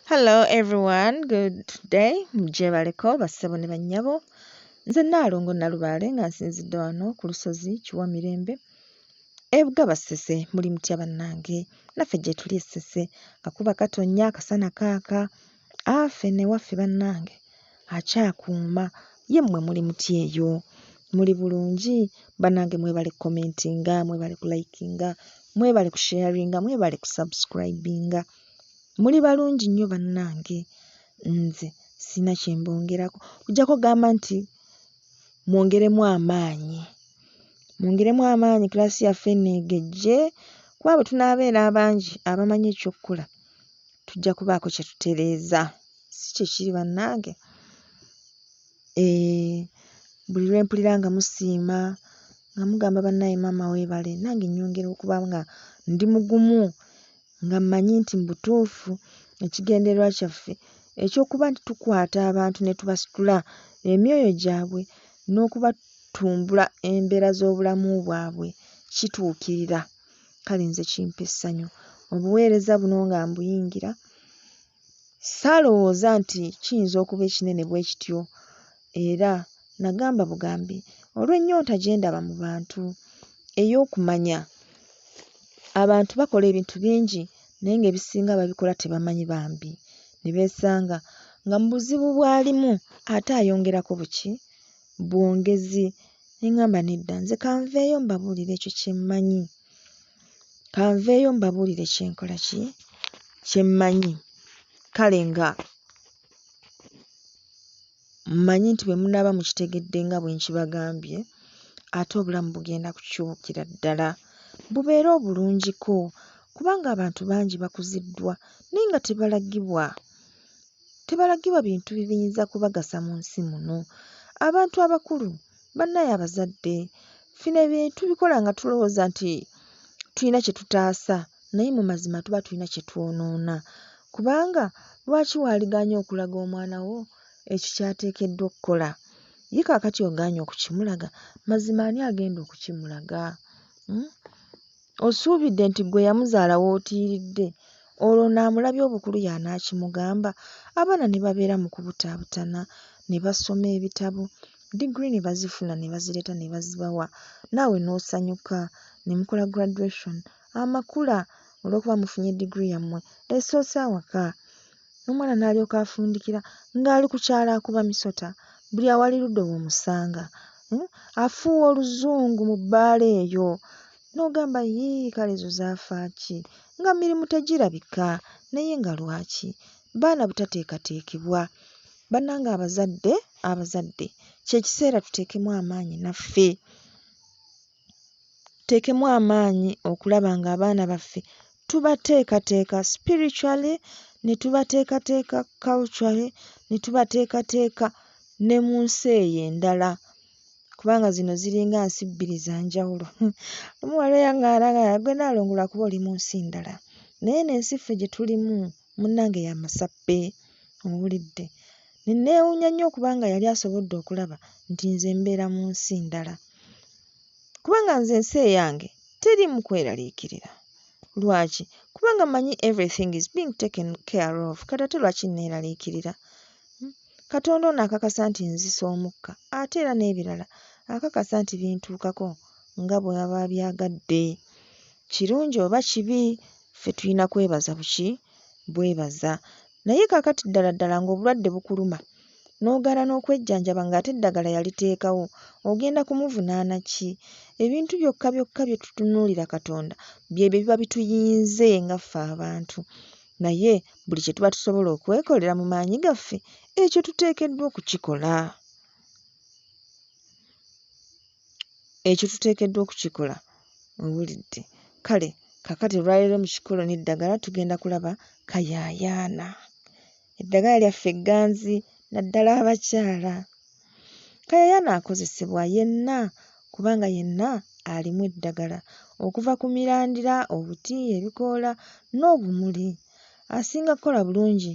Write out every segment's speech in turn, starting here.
Hello everyone, good day. Mugye baleko bassebo ne bannyabo. Nze Nnaalongo Nalubaale nga nsinzidde wano ku lusozi Kiwamirembe. Ebuga Basese muli mutya bannange? Naffe gye tuli Esese. Kakuba katonnya akasana kaaka. Fene waffe bannange akyakuuma. Ye mmwe muli mutya eyo? Muli bulungi? Bannange mwebale commentinga, mwebale kulikinga, mwebale kusharinga, mwebale kusubscribinga. Muli balungi nnyo bannange. Nze sina kye mbongerako. Kujjako gamba nti mwongeremu amaanyi. Mwongeremu amaanyi kilaasi yaffe enneegejje. Kuba bwe tunaabeera abangi abamanyi eky'okkola tujja kubaako kye tutereeza. Si kye kiri bannange. Buli lwe mpulira nga musiima nga mugamba bannaye maama weebale, nange nnyongera okuba nga ndi mugumu nga mmanyi nti mu butuufu ekigendererwa kyaffe eky'okuba nti tukwata abantu ne tubasitula emyoyo gyabwe n'okubatumbula embeera z'obulamu bwabwe kituukirira. Kale nze kimpa essanyu. Obuweereza buno nga mbuyingira saalowooza nti kiyinza okuba ekinene bwe kityo, era nagamba bugambi olw'ennyonta gye ndaba mu bantu ey'okumanya abantu bakola ebintu bingi naye ng'ebisinga babikola tebamanyi bambi, ne beesanga nga mu buzibu bw'alimu ate ayongerako bwongezi. Ne ŋŋamba nedda nze kanveeyo mbabuulire ekyo kye mmanyi, kanveeyo mbabuulire kye mmanyi. Kale nga mmanyi nti bwe munaaba mukitegedde nga bwe nkibagambye, ate obulamu bugenda kukyukira ddala bubeere obulungiko, kubanga abantu bangi bakuziddwa naye nga tebalagibwa bintu biyinza kubagasa mu nsi muno. Abantu abakulu, bannaye abazadde, fino ebintu tubikola nga tulowooza nti tulina kye tutaasa naye mu mazima tuba tulina kye twonoona. Kubanga lwaki waaliganya okulaga omwana wo ekyo ky'ateekeddwa okukola? Ye kaakati ogaanye okukimulaga, mazima ani agenda okukimulaga? Osuubidde nti gwe yamuzaala w'otiiridde olwo naamulabye obukulu y'anaakimugamba? Abaana ne babeera mu kubutaabutana ne basoma ebitabo, digiri ne bazifuna ne bazireeta ne bazibawa, naawe n'osanyuka ne mukola graduation amakula olw'okuba mufunye digiri yammwe esoose awaka. N'omwana n'alyoka afundikira ng'ali ku kyalo akuba misota, buli awali ludda w'omusanga afuuwa oluzungu mu bbaala eyo. N'ogamba kale ezo zaafa ki? Nga mirimu tegirabika naye nga lwaki? Baana butateekateekebwa. Bannange abazadde kye kiseera tuteekemu amaanyi naffe. Tuteekemu amaanyi okulaba ng'abaana baffe tubateekateeka spiritually, ne tubateekateeka culturally, ne tubateekateeka ne mu nsi eyo endala. Kubanga zino ziringa nsi bbiri za njawulo. Omuwala eyaŋŋaala gwe Nnaalongo lwakuba oli mu nsi ndala, naye n'ensi ffe gye tulimu munnange ya masappe, owulidde? Ne neewuunya nnyo okubanga yali asobodde okulaba nti nze mbeera mu nsi ndala. Kubanga nze ensi eyange teriimu kweraliikirira. Lwaki? Kubanga mmanyi everything is being taken care of. Kati ate lwaki neeraliikirira? Katonda ono akakasa nti nzisa omukka, ate era n'ebirala akakasa nti bintuukako nga bw'aba abyagadde. Kirungi oba kibi, ffe tulina kwebaza bwebaza. Naye kaakati ddala ng'obulwadde bukuluma n'ogaana n'okwejjanjaba ng'ate eddagala yaliteekawo, ogenda kumuvunaana ki? Ebintu byokka bye tutunuulira Katonda byebyo biba bituyinze nga ffe abantu. Naye buli kye tuba tusobola okwekolera mu maanyi gaffe, ekyo tuteekeddwa okukikola. Ekyo tuteekeddwa okukikola, owulidde? Kale kaakati olwaleero mu kikolo n'eddagala tugenda kulaba kayaayaana. Eddagala lyaffe egganzi naddala abakyala. Kayaayaana akozesebwa yenna, kubanga yenna alimu eddagala okuva ku mirandira, obuti, ebikoola n'obumuli. Asinga kukola bulungi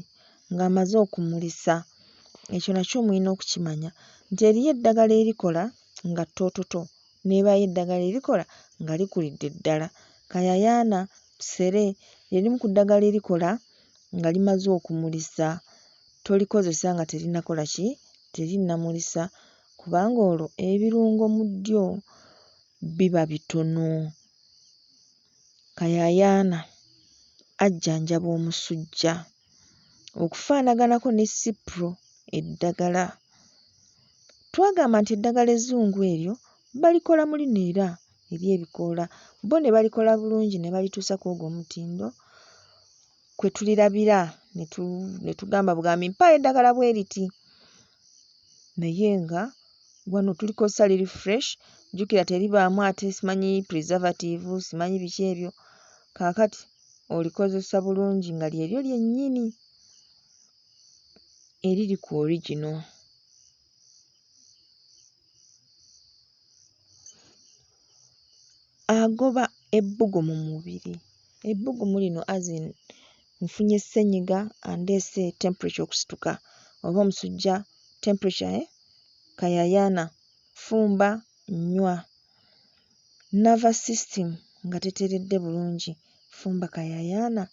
ng'amaze okumulisa. Ekyo nakyo mulina okukimanya nti eriyo eddagala erikola nga ttoototo, n'ebaayo eddagala erikola nga likulidde ddala. Kayaayaana ssere ly'erimu ku ddagala erikola nga limaze okumulisa tolikozesa nga terinakola ki terinnamulisa kubanga olwo ebirungo mu ddyo biba bitono. Kayayaana ajjanjaba omusujja okufaanaganako ne Cipro eddagala. Twagamba nti eddagala ezzungu eryo balikola mu lino era ery'ebikoola, bo ne balikola bulungi ne balituusa ku ogwo omutindo kwe tulirabira ne tugamba bugambi mpaayo eddagala bwe riti. Naye nga wano tulikozesa liri fresh, jjukira teribaamu ate simanyi preservative simanyi biki ebyo, kaakati olikozesa bulungi nga lyeryo lyennyini eriri ku original. Agoba ebbugumu mu mubiri. Ebbugumu lino azin nfunye ssenyiga andeese temperature okusituka oba omusujja temperature kayayaana fumba nnywa. Nervous system nga teteredde bulungi fumba kayayaana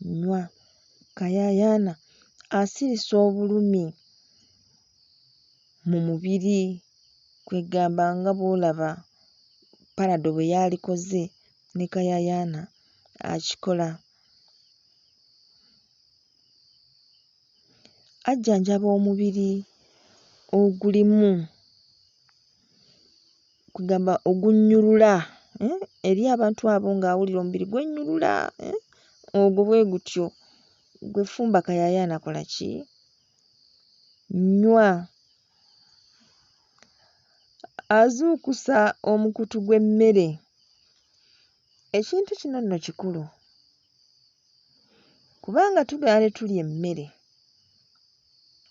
nnywa. Kayayaana asirisa obulumi mu mubiri kwegamba nga bw'olaba Panado bwe yalikoze ne kayayaana akikola. Ajjanjaba omubiri ogulimu kugamba ogunnyulula eri abantu abo ng'awulira omubiri gwennyulula ogwo bwe gutyo gwe fumba kayayaana kola ki nnywa. Azuukusa omukutu gw'emmere. Ekintu kino nno kikulu kubanga tubeera ne tulya emmere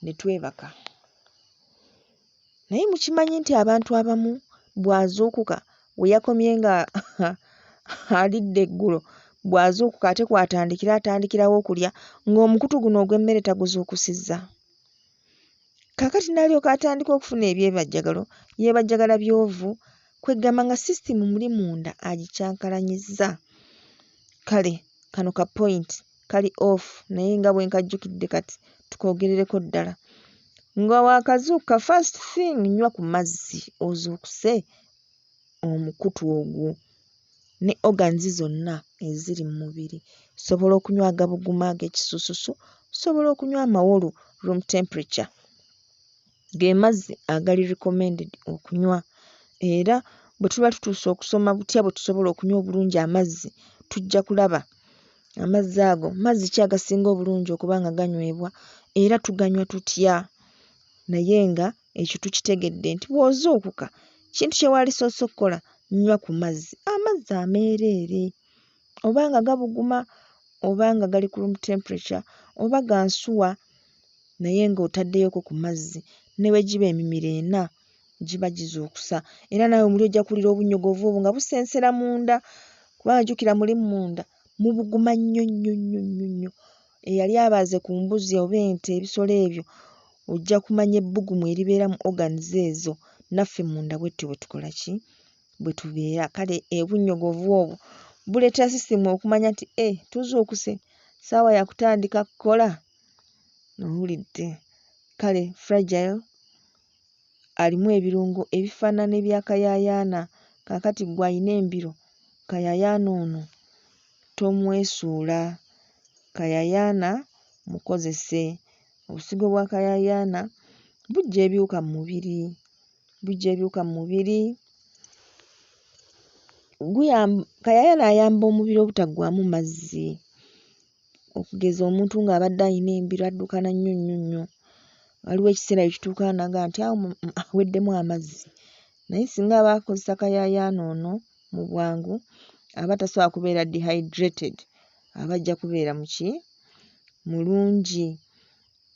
ne twebaka, naye mukimanyi nti abantu abamu bw'azuukuka we yakomye nga alidde eggulo, bw'azuukuka ate kw'atandikira atandikirawo okulya ng'omukutu guno ogw'emmere taguzuukusizza. Kaakati n'alyoka atandika okufuna ebyebajjagalo, yeebajjagala byovu kwegamba nga sisitimu muli munda agikyankalanyizza. Kale kano ka point kali off naye nga bwe nkajjukidde kati tukogerereko ddala. Nga waakazuukuka first thing nnywa ku mazzi ozuukuse omukutu ogwo ne organs zonna eziri mu mubiri. Sobola okunywa agabuguma ag'ekisususu, sobola okunywa amawolu room temperature, ge mazzi agali recommended okunywa. Era bwe tuba tutuuse okusoma butya bwe tusobola okunywa obulungi amazzi, tujja kulaba amazzi ago mazzi ki agasinga obulungi okuba nga ganywebwa era tuganywa tutya. Naye nga ekyo tukitegedde nti bw'ozuukuka kintu kye walisoose okukola nnywa ku mazzi, amazzi ameereere oba nga gabuguma oba nga gali ku room temperature oba ga nsuwa naye ng'otaddeyoko ku mazzi. Ne bwe giba emimiro ena giba gizuukusa era naawe muli ojja kuwulira obunnyogovu obwo nga busensera munda kubanga jjukira muli munda mubuguma nnyo nnyo nnyo nnyo nnyo. Eyali abaaze ku mbuzi oba ente ebisolo ebyo ojja kumanya ebbugumu eribeera mu organs ezo. Naffe munda bwetyo bwe tukola ki bwe tubeera. Kale obunnyogovu obwo buleetera sisitimu okumanya nti tuzuukuse ssaawa ya kutandika kukola. Owulidde? Kale fragile alimu ebirungo ebifaanana ebya kayayaana. Kaakati ggwe ayina embiro, kayayaana ono tomwesuula. Kayayaana mukozese. Obusigo bwa kayayaana buggya ebiwuka mu mubiri, buggya ebiwuka mu mubiri. Kayayaana ayamba omubiri obutaggwaamu mazzi. Okugeza omuntu ng'abadde ayina embiro addukana nnyo nnyo nnyo, waliwo ekiseera we kituuka n'agamba nti awo aweddemu amazzi. Naye singa aba akozesa kayayaana ono mu bwangu aba tasobola kubeera dehydrated, aba ajja kubeera mulungi.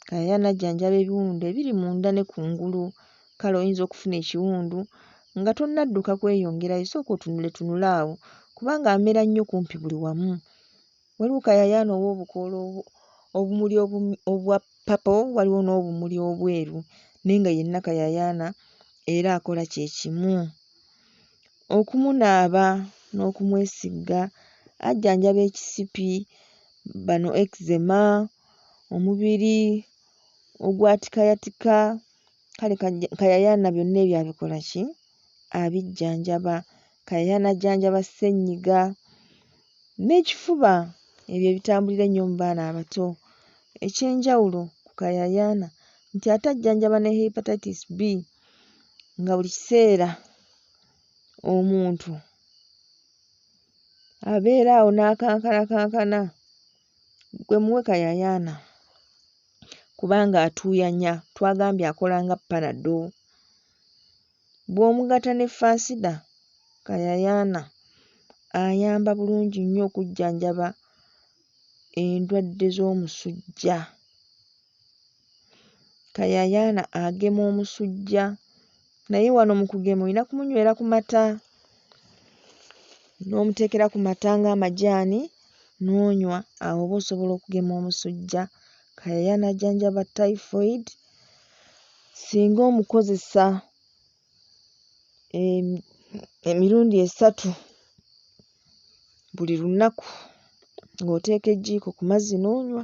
Kayayaana ajjanjaba ebiwundu ebiri munda ne kungulu. Kale oyinza okufuna ekiwundu nga tonnadduka kweyongerayo, sooka otunuletunule awo kubanga amera nnyo kumpi buli wamu. Waliwo kayayaana ow'obukoola obumuli obwa purple, waliwo n'obumuli obweru naye nga yenna kayayaana era akola kye kimu. Okumunaaba n'okumwesigga, ajjanjaba ekisipi, bano eczema, omubiri ogwatikayatika, kale kayayaana byonna ebyo abikola ki? Abijjanjaba. Kayayaana ajjanjaba ssenyiga n'ekifuba, ebyo ebitambulira ennyo mu baana abato. Ekyenjawulo ku kayayaana nti ate ajjanjaba ne hepatitis B, nga buli kiseera omuntu abeera awo n'akankanakankana, gwe muwe kayayaana kubanga atuuyanya, twagambye akola nga Panado. Bw'omugatta ne Fansida, kayayaana ayamba bulungi nnyo okujjanjaba endwadde z'omusujja. Kayayaana agema omusujja, naye wano mu kugema olina kumunywera ku mata, n'omuteekera ku mata ng'amajaani n'onywa, awo oba osobola okugema omusujja. Kayayaana ajjanjaba typhoid singa omukozesa emirundi 3 buli lunaku, ng'oteeka ejjiiko ku mazzi n'onywa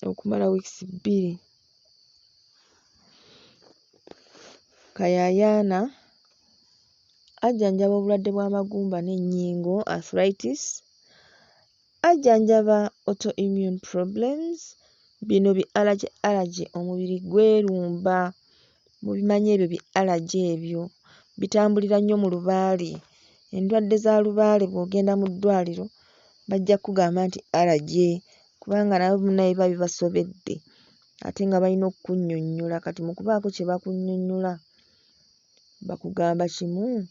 okumala wiikisi 2. Kayayaana ajjanjaba obulwadde bw'amagumba n'ennyingo, arthritis, ajjanjaba autoimmune problems, bino allergy omubiri gwerumba. Mubimanyi ebyo allergy ebyo bitambulira nnyo mu lubaale. Endwadde za lubaale bw'ogenda mu ddwaliro bajja kugamba nti allergy, kubanga nabo munnaaye biba bibasobedde ate nga balina okukunnyonnyola. Kati mu kubaako kye bakunnyonnyola bakugamba kimu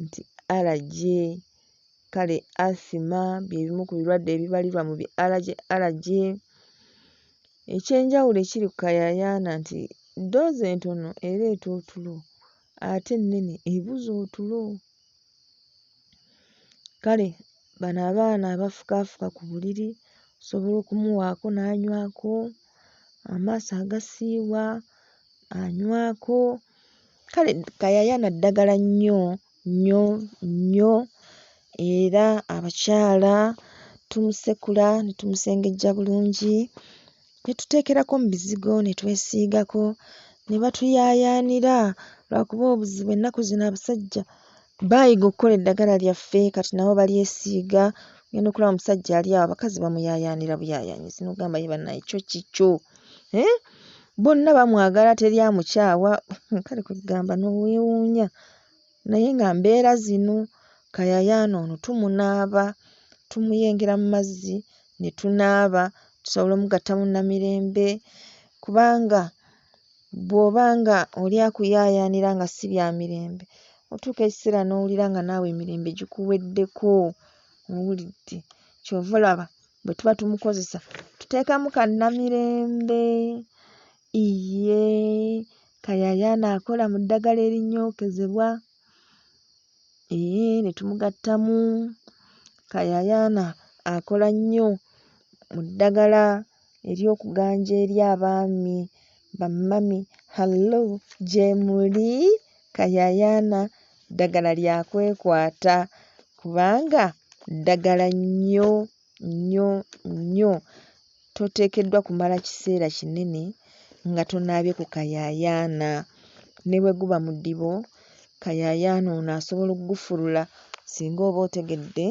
nti allergy. Kale asthma bye bimu ku birwadde ebibalirwa mu allergy. Ekyenjawulo ekiri ku kayayaana nti ddoozi entono ereeta otulo ate ennene ebuza otulo. Kale bano abaana abafukaafuka ku buliri osobola okumuwaako n'anywako, amaaso agasiiwa anywako. Kale kayayaana ddagala nnyo nnyo nnyo, era abakyala tumusekula ne tumusengejja bulungi, ne tuteekerako mu bizigo ne twesiigako ne batuyaayaanira, lwakuba obuzibu ennaku zino abasajja baayiga okukola eddagala lyaffe, kati nabo balyesiiga. Ogenda okulaba omusajja ali awo abakazi bamuyaayaanira buyaayaanyizi n'ogamba ye bannaaye kyo kikyo. Bonna bamwagala teri amukyawa. Kale kwe kugamba n'oweewuunya, naye nga mbeera zino kayayaana ono tumunaaba, tumuyengera mu mazzi ne tunaaba tusobole omugatta mu Namirembe, kubanga bw'obanga oli akuyaayaanira nga si bya mirembe, otuuka ekiseera n'owulira nga naawe emirembe gikuweddeko. Owulidde? Ky'ova olaba bwe tuba tumukozesa tuteekamu ka Namirembe. Kayayaana akola mu ddagala erinnyokezebwa, ne tumugattamu. Kayayaana akola nnyo mu ddagala ery'okuganja eri abaami, bammami, hallo gye muli? Kayayaana ddagala lya kwekwata kubanga ddagala nnyo nnyo nnyo. Toteekeddwa kumala kiseera kinene nga tonaabye ku kayayaana. Ne bwe guba muddibo, kayayaana ono asobola oggufulula singa oba otegedde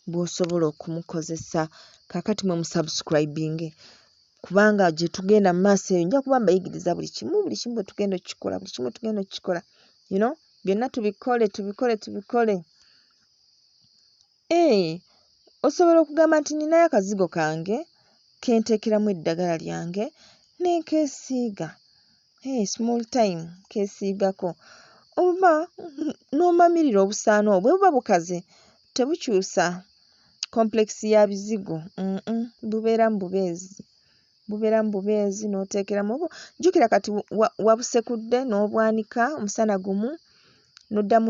bw'osobola okumukozesa. Kaakati mwe musubscribinge kubanga gye tugenda mu maaso eyo nja kuba mbayigiriza buli kimu bwe tugenda okkikola, buli kimu tugenda okkikola, byonna tubikole. Osobola okugamba nti ninayo akazigo kange ke nteekeramu eddagala lyange ne nkeesiiga. Small time keesiigako. Oba n'omamirira obusaano obwo bwe buba bukaze tebukyusa komplekisi ya bizigo. Bubeeramu bubeezi n'oteekeramu. Jjukira kati wabusekudde n'obwanika omusana gumu, n'oddamu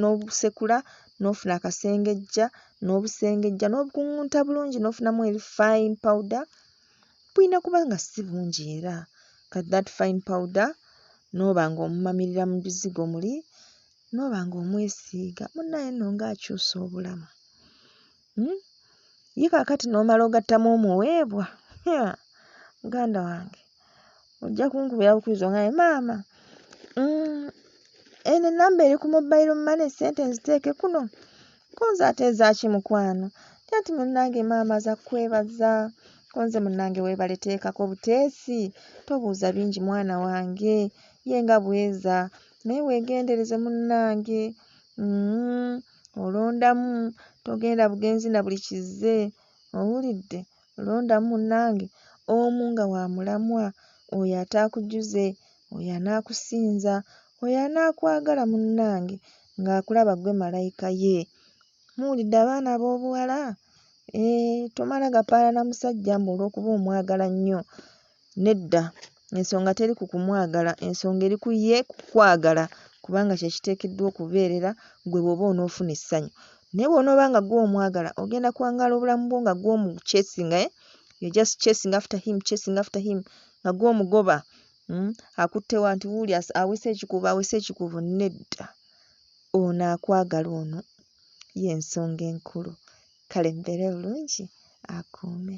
n'obusekula n'ofuna akasengejja n'obusengejja n'obukuŋŋunta bulungi n'ofunamu fine powder. Buyina kuba nga si bungi era. Kati that fine powder n'oba ng'omumamirira mu bizigo muli, n'oba ng'omwesiiga. Munnaaye nno ng'akyusa obulamu. Ye kaakati n'omala ogattamu omuweebwa. muganda wange ojja kunkubira bukubizo nga maama eno ennamba eri ku mobile money sente nziteeke kuno konze ate ezaaki mukwano ati munnange maama za kwebaza konze munnange weebale teekako buteesi tobuuza bingi mwana wange ye nga bweza naye weegendereze munnange olondamu togenda bugenzi na buli kizze owulidde olondamu munnange omu nga wa mulamwa oyo ataakujjuze oyo anaakusinza oyo anaakwagala munnange ng'akulaba ggwe malayika ye muwulidde abaana ab'obuwala tomala gapaala na musajja mbu olw'okuba omwagala nnyo nedda ensonga teri ku kumwagala ensonga eri ku ye kukwagala kubanga kye kiteekeddwa okubeerera gwe bw'oba onoofuna essanyu naye bw'onooba nga ggwe omwagala ogenda kuwangaala obulamu bwo nga ggwe omuchesinga you just chasing after him nga ggwe omugoba akutte wanti wuuli awese ekikuubo nedda ono akwagala ono y'ensonga enkulu kale mbeere bulungi akuume